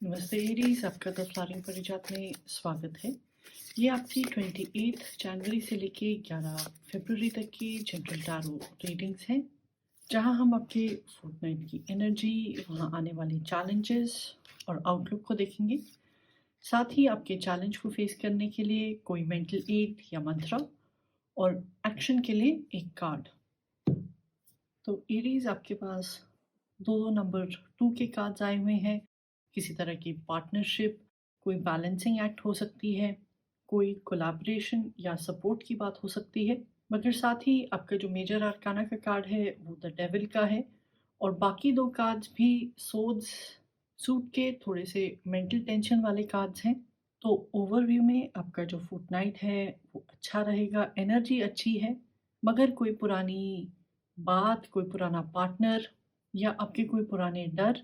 नमस्ते एरीज, आपका the flowering परिजात में स्वागत है। ये आपकी 28 जनवरी से लेके 11 फरवरी तक की जनरल टारो रीडिंग्स हैं, जहां हम आपके फोर्टनाइट की एनर्जी, वहां आने वाले चैलेंजेस और आउटलुक को देखेंगे। साथ ही आपके चैलेंज को फेस करने के लिए कोई मेंटल एड या मंत्र और एक्शन के लिए एक कार्ड। तो एरीज, आपके पास दो दो नंबर 2 के कार्ड्स आए हुए हैं। किसी तरह की पार्टनरशिप, कोई बैलेंसिंग एक्ट हो सकती है, कोई कोलैबोरेशन या सपोर्ट की बात हो सकती है। मगर साथ ही आपका जो मेजर आर्काना का कार्ड है वो द डेविल का है, और बाकी दो कार्ड्स भी सोड्स सूट के थोड़े से मेंटल टेंशन वाले कार्ड्स हैं। तो ओवरव्यू में आपका जो फुटनाइट है वो अच्छा रहेगा, एनर्जी अच्छी है। मगर कोई पुरानी बात, कोई पुराना पार्टनर या आपके कोई पुराने डर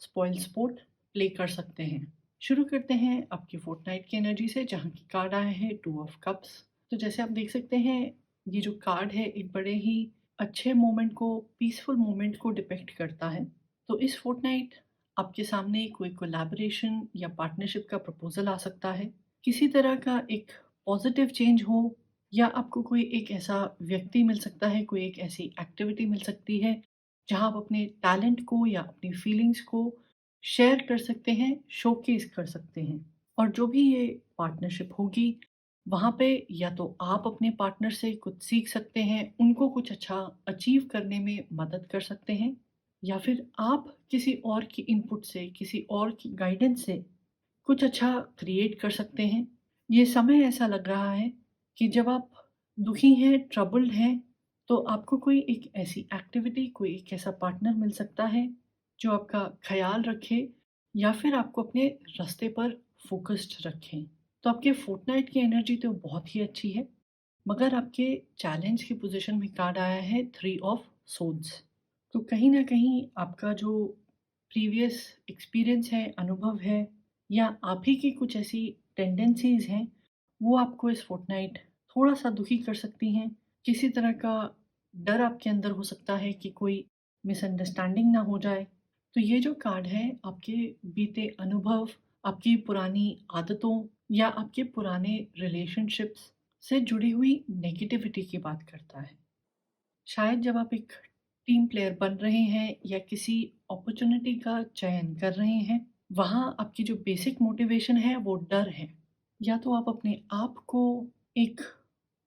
स्पॉइल स्पोर्ट प्ले कर सकते हैं। शुरू करते हैं आपकी फोर्टनाइट की एनर्जी से, जहाँ की कार्ड आए हैं 2 ऑफ कप्स। तो जैसे आप देख सकते हैं, ये जो कार्ड है एक बड़े ही अच्छे मोमेंट को, पीसफुल मोमेंट को डिपेक्ट करता है। तो इस फोर्टनाइट आपके सामने कोई कोलैबोरेशन या पार्टनरशिप का प्रपोजल आ सकता है। किसी तरह का एक पॉजिटिव चेंज हो, या आपको कोई एक ऐसा व्यक्ति मिल सकता है, कोई एक ऐसी एक्टिविटी मिल सकती है जहाँ आप अपने टैलेंट को या अपनी फीलिंग्स को शेयर कर सकते हैं, शोकेस कर सकते हैं। और जो भी ये पार्टनरशिप होगी, वहाँ पे या तो आप अपने पार्टनर से कुछ सीख सकते हैं, उनको कुछ अच्छा अचीव करने में मदद कर सकते हैं, या फिर आप किसी और की इनपुट से, किसी और की गाइडेंस से कुछ अच्छा क्रिएट कर सकते हैं। ये समय ऐसा लग रहा है कि जब आप दुखी हैं, ट्रबल्ड हैं, तो आपको कोई एक ऐसी एक्टिविटी, कोई एक ऐसा पार्टनर मिल सकता है जो आपका ख़्याल रखे या फिर आपको अपने रास्ते पर फ़ोकस्ड रखें। तो आपके फोर्टनाइट की एनर्जी तो बहुत ही अच्छी है, मगर आपके चैलेंज की पोज़ीशन में कार्ड आया है 3 ऑफ सोड्स। तो कहीं न कहीं आपका जो प्रीवियस एक्सपीरियंस है, अनुभव है, या आप ही की कुछ ऐसी टेंडेंसीज़ हैं, वो आपको इस फोर्टनाइट थोड़ा-सा दुखी कर सकती हैं। किसी तरह का डर आपके अंदर हो सकता है कि कोई मिसअंडरस्टैंडिंग ना हो जाए। तो ये जो कार्ड है आपके बीते अनुभव, आपकी पुरानी आदतों या आपके पुराने रिलेशनशिप्स से जुड़ी हुई नेगेटिविटी की बात करता है। शायद जब आप एक टीम प्लेयर बन रहे हैं या किसी अपॉर्चुनिटी का चयन कर रहे हैं, वहाँ आपकी जो बेसिक मोटिवेशन है वो डर है। या तो आप अपने आप को एक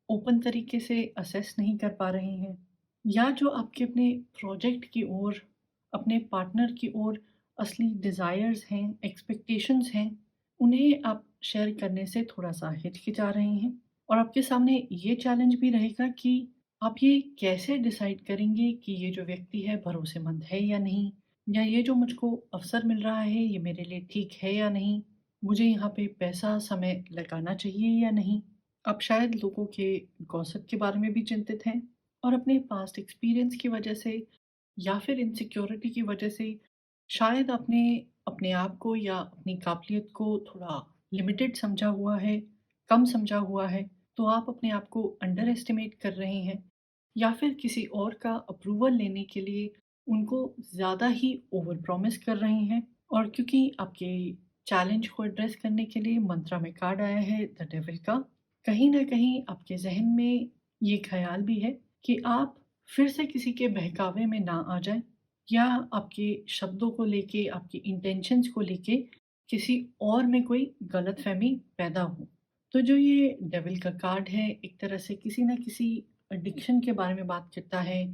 ओपन तरीके से असेस नहीं कर पा रहे हैं, या जो आपके अपने प्रोजेक्ट की ओर, अपने पार्टनर की ओर असली डिज़ायर्स हैं, एक्सपेक्टेशंस हैं, उन्हें आप शेयर करने से थोड़ा-सा हिचकिचा रहे हैं। और आपके सामने ये चैलेंज भी रहेगा कि आप ये कैसे डिसाइड करेंगे कि ये जो व्यक्ति है भरोसेमंद है या नहीं? या ये जो मुझको अवसर मिल रहा है ये मेरे लिए ठीक है या नहीं? मुझे यहाँ पे पैसा, समय लगाना चाहिए या नहीं? आप शायद लोगों के गॉसिप के बारे में भी चिंतित हैं, और अपने पास्ट एक्सपीरियंस की वजह से या फिर इनसिक्योरिटी की वजह से शायद आपने अपने आप को या अपनी काबिलियत को थोड़ा लिमिटेड समझा हुआ है, कम समझा हुआ है। तो आप अपने आप को अंडर एस्टिमेट कर रहे हैं, या फिर किसी और का अप्रूवल लेने के लिए उनको ज़्यादा ही ओवर प्रॉमिस कर रहे हैं। और क्योंकि आपके चैलेंज को एड्रेस करने के लिए मंत्रा में कार्ड आया है द डेविल का, कहीं न कहीं आपके ज़हन में ये ख़्याल भी है कि आप फिर से किसी के बहकावे में ना आ जाएँ, या आपके शब्दों को लेके, आपकी इंटेंशंस को लेके किसी और में कोई गलतफ़हमी पैदा हो। तो जो ये डेविल का कार्ड है, एक तरह से किसी न किसी एडिक्शन के बारे में बात करता है।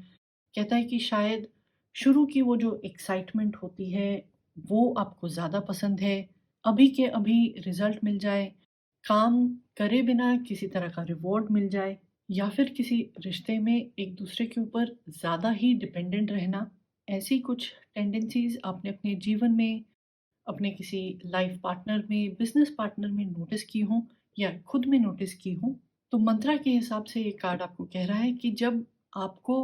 कहता है कि शायद शुरू की वो जो एक्साइटमेंट होती है, वो आपको ज़्यादा पसंद है। अभी के अभी रिज़ल्ट मिल जाए, काम करे बिना किसी तरह का रिवॉर्ड मिल जाए, या फिर किसी रिश्ते में एक-दूसरे के ऊपर ज़्यादा ही डिपेंडेंट रहना। ऐसी कुछ टेंडेंसीज़ आपने अपने जीवन में, अपने किसी लाइफ पार्टनर में, बिज़नेस पार्टनर में नोटिस की हों, या खुद में नोटिस की हों। तो मंत्रा के हिसाब से ये कार्ड आपको कह रहा है कि जब आपको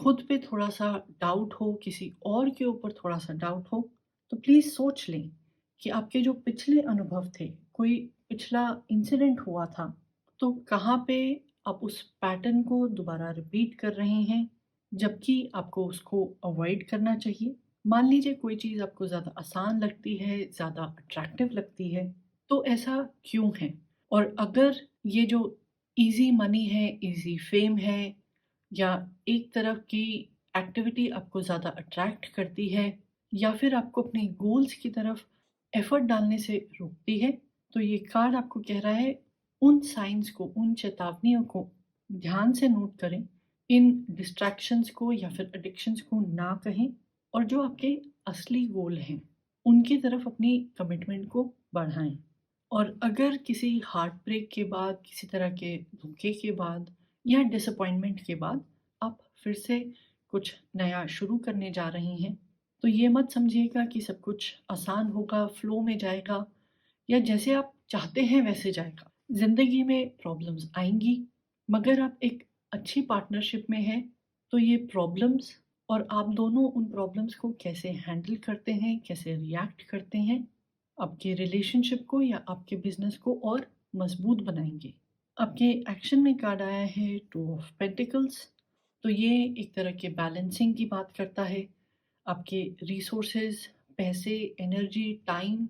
खुद पे थोड़ा-सा डाउट हो, किसी और के ऊपर थोड़ा-सा डाउट हो, तो प्लीज़ सोच लें कि आपके जो पिछले अनुभव थे, कोई पिछला इंसिडेंट हुआ था, तो कहाँ पे आप उस पैटर्न को दोबारा रिपीट कर रहे हैं, जबकि आपको उसको अवॉइड करना चाहिए। मान लीजिए कोई चीज़ आपको ज़्यादा आसान लगती है, ज़्यादा अट्रैक्टिव लगती है, तो ऐसा क्यों है? और अगर ये जो ईज़ी मनी है, ईज़ी फेम है या एक तरफ की एक्टिविटी आपको ज़्यादा अट्रैक्ट करती है या फिर आपको अपने गोल्स की तरफ एफर्ट डालने से रोकती है, तो ये कार्ड आपको कह रहा है उन साइन्स को, उन चेतावनियों को ध्यान से नोट करें। इन डिस्ट्रैक्शंस को या फिर एडिक्शंस को ना कहें और जो आपके असली गोल हैं, उनकी तरफ अपनी कमिटमेंट को बढ़ाएँ। और अगर किसी हार्ट ब्रेक के बाद, किसी तरह के धोखे के बाद या डिसअपॉइंटमेंट के बाद आप फिर से कुछ नया शुरू करने जा रही हैं, तो ये मत समझिएगा कि सब कुछ आसान होगा, फ्लो में जाएगा या जैसे आप चाहते हैं वैसे जाएगा। ज़िंदगी में प्रॉब्लम्स आएँगी, मगर आप एक अच्छी पार्टनरशिप में हैं, तो ये प्रॉब्लम्स और आप दोनों उन प्रॉब्लम्स को कैसे हैंडल करते हैं, कैसे रिएक्ट करते हैं, आपके रिलेशनशिप को या आपके बिज़नेस को और मज़बूत बनाएँगे। आपके एक्शन में कार्ड आया है टू ऑफ पेंटिकल्स, तो ये एक तरह के बैलेंसिंग की बात करता है। आपके रिसोर्सेज़, पैसे, एनर्जी, टाइम,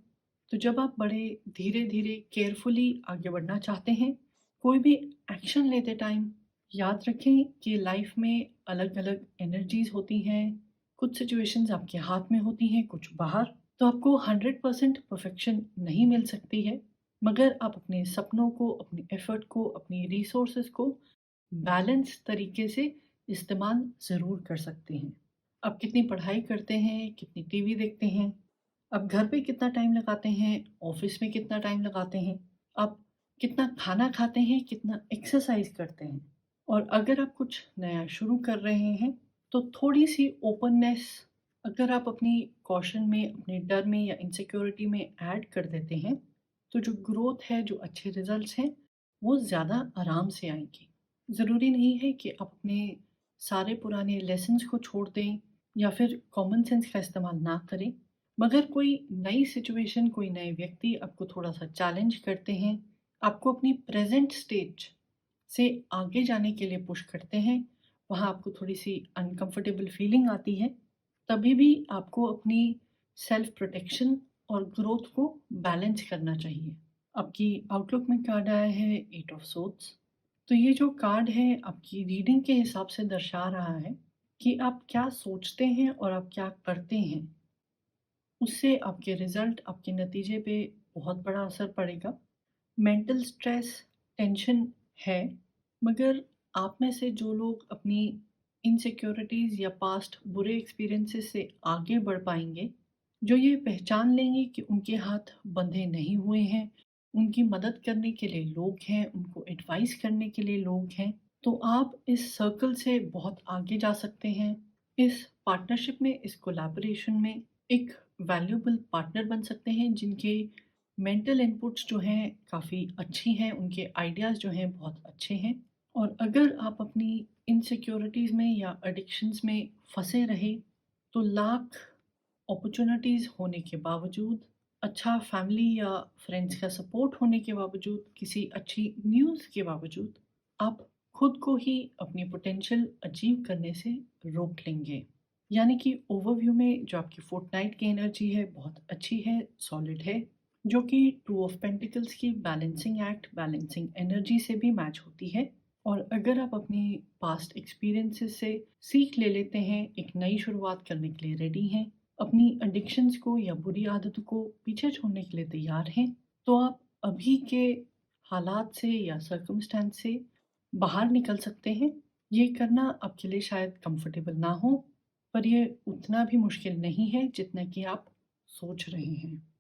तो जब आप बड़े धीरे-धीरे केयरफुली आगे बढ़ना चाहते हैं, कोई भी एक्शन लेते टाइम याद रखें कि लाइफ में अलग-अलग एनर्जीज़ होती हैं। कुछ सिचुएशंस आपके हाथ में होती हैं, कुछ बाहर। तो आपको 100% परफेक्शन नहीं मिल सकती है, मगर आप अपने सपनों को, अपने एफर्ट को, अपनी रिसोर्सेज़ को बैलेंस तरीके से इस्तेमाल ज़रूर कर सकते हैं। आप कितनी पढ़ाई करते हैं, कितनी टीवी देखते हैं, आप घर पे कितना टाइम लगाते हैं, ऑफ़िस में कितना टाइम लगाते हैं, आप कितना खाना खाते हैं, कितना एक्सरसाइज़ करते हैं। और अगर आप कुछ नया शुरू कर रहे हैं, तो थोड़ी-सी ओपननेस अगर आप अपनी कॉशन में, अपने डर में या इनसिक्योरिटी में ऐड कर देते हैं, तो जो ग्रोथ है, जो अच्छे रिज़ल्ट्स हैं, वो ज़्यादा आराम से आएँगे। ज़रूरी नहीं है कि आप अपने सारे पुराने लेसन्स को छोड़ दें या फिर कॉमन सेंस का इस्तेमाल ना करें। मगर कोई नई सिचुएशन, कोई नए व्यक्ति आपको थोड़ा-सा चैलेंज करते हैं, आपको अपनी प्रेज़ेंट स्टेज से आगे जाने के लिए पुश करते हैं, वहाँ आपको थोड़ी-सी अनकम्फ़र्टेबल फीलिंग आती है, तभी भी आपको अपनी सेल्फ प्रोटेक्शन और ग्रोथ को बैलेंस करना चाहिए। आपकी आउटलुक में कार्ड आया है 8 ऑफ सोर्ड्स। तो ये जो कार्ड है आपकी रीडिंग के हिसाब से दर्शा रहा है कि आप क्या सोचते हैं और आप क्या करते हैं। उससे आपके रिज़ल्ट, आपके नतीजे पे बहुत बड़ा असर पड़ेगा। मेंटल स्ट्रेस, टेंशन है, मगर आप में से जो लोग अपनी इनसिक्योरिटीज़ या पास्ट बुरे एक्सपीरियंसेस से आगे बढ़ पाएँगे, जो ये पहचान लेंगे कि उनके हाथ बंधे नहीं हुए हैं, उनकी मदद करने के लिए लोग हैं, उनको एडवाइस करने के लिए लोग हैं, तो आप इस सर्कल से बहुत आगे जा सकते हैं। इस पार्टनरशिप में, इस कोलैबोरेशन में एक वैल्यूएबल पार्टनर बन सकते हैं जिनके मेंटल इनपुट्स जो हैं काफ़ी अच्छी हैं, उनके आइडियाज़ जो हैं बहुत अच्छे हैं। और अगर आप अपनी इनसिक्योरिटीज़ में या एडिक्शंस में फँसे रहे, तो लाख अपॉर्च्युनिटीज़ होने के बावजूद, अच्छा फैमिली या फ्रेंड्स का सपोर्ट होने के बावजूद, किसी अच्छी न्यूज़ के बावजूद, आप खुद को ही अपनी पोटेंशियल अचीव करने से रोक लेंगे। यानी कि ओवरव्यू में जो आपकी फोर्टनाइट की एनर्जी है बहुत अच्छी है, सॉलिड है, जो कि टू ऑफ पेंटिकल्स की बैलेंसिंग एक्ट, बैलेंसिंग एनर्जी से भी मैच होती है। और अगर आप अपनी पास्ट एक्सपीरियंसेस से सीख ले लेते हैं, एक नई शुरुआत करने के लिए रेडी हैं, अपनी एडिक्शंस को या बुरी आदतों को पीछे छोड़ने के लिए तैयार हैं, तो आप अभी के हालात से या सर्कमस्टेंस से बाहर निकल सकते हैं। ये करना आपके लिए शायद कंफर्टेबल ना हो, पर ये उतना भी मुश्किल नहीं है जितना कि आप सोच रहे हैं।